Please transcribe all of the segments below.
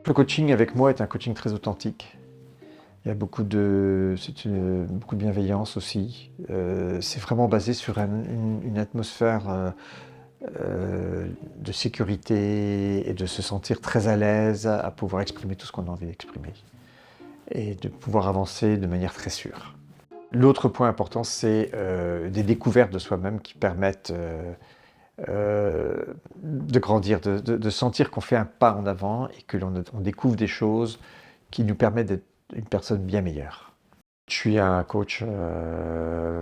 Le coaching avec moi est un coaching très authentique. Il y a beaucoup de bienveillance aussi. C'est vraiment basé sur une atmosphère de sécurité et de se sentir très à l'aise à pouvoir exprimer tout ce qu'on a envie d'exprimer et de pouvoir avancer de manière très sûre. L'autre point important, c'est des découvertes de soi-même qui permettent de grandir, de sentir qu'on fait un pas en avant et que on découvre des choses qui nous permettent d'être une personne bien meilleure. Je suis un coach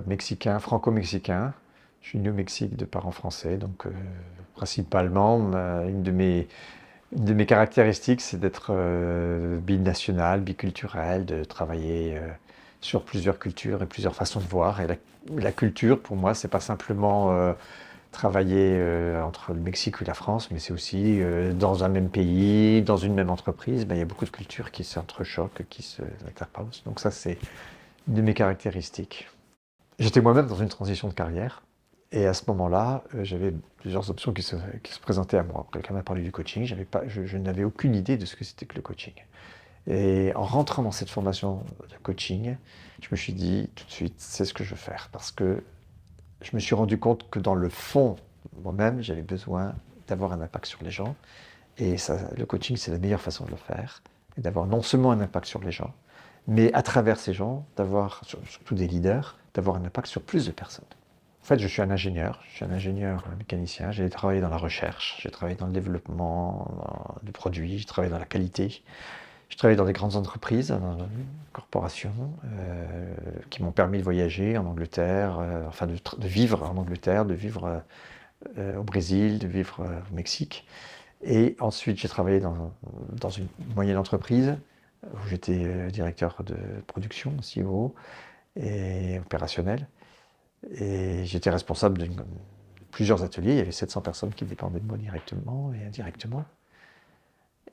mexicain, franco-mexicain. Je suis né au Mexique de parents français, donc principalement, une de mes caractéristiques, c'est d'être binational, biculturel, de travailler sur plusieurs cultures et plusieurs façons de voir. Et la culture, pour moi, c'est pas simplement travailler entre le Mexique ou la France, mais c'est aussi dans un même pays, dans une même entreprise, ben, il y a beaucoup de cultures qui s'entrechoquent, qui s'interposent. Donc ça, c'est une de mes caractéristiques. J'étais moi-même dans une transition de carrière. Et à ce moment-là, j'avais plusieurs options qui se présentaient à moi. Quelqu'un m'a parlé du coaching, je n'avais aucune idée de ce que c'était que le coaching. Et en rentrant dans cette formation de coaching, je me suis dit tout de suite, c'est ce que je veux faire. Parce que je me suis rendu compte que dans le fond, moi-même, j'avais besoin d'avoir un impact sur les gens. Et ça, le coaching, c'est la meilleure façon de le faire. Et d'avoir non seulement un impact sur les gens, mais à travers ces gens, d'avoir, surtout des leaders, d'avoir un impact sur plus de personnes. En fait, je suis un ingénieur mécanicien, j'ai travaillé dans la recherche, j'ai travaillé dans le développement de produits, j'ai travaillé dans la qualité, j'ai travaillé dans des grandes entreprises, dans des corporations qui m'ont permis de voyager en Angleterre, enfin de vivre en Angleterre, de vivre au Brésil, de vivre au Mexique. Et ensuite, j'ai travaillé dans une moyenne entreprise où j'étais directeur de production, CEO et opérationnel. Et j'étais responsable de plusieurs ateliers. Il y avait 700 personnes qui dépendaient de moi directement et indirectement.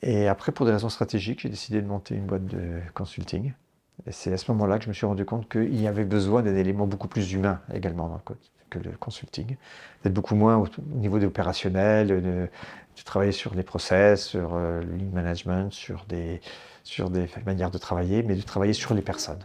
Et après, pour des raisons stratégiques, j'ai décidé de monter une boîte de consulting. Et c'est à ce moment-là que je me suis rendu compte qu'il y avait besoin d'un élément beaucoup plus humain également que le consulting. D'être beaucoup moins au niveau de l'opérationnel, de travailler sur les process, sur le lean management, sur des manières de travailler, mais de travailler sur les personnes.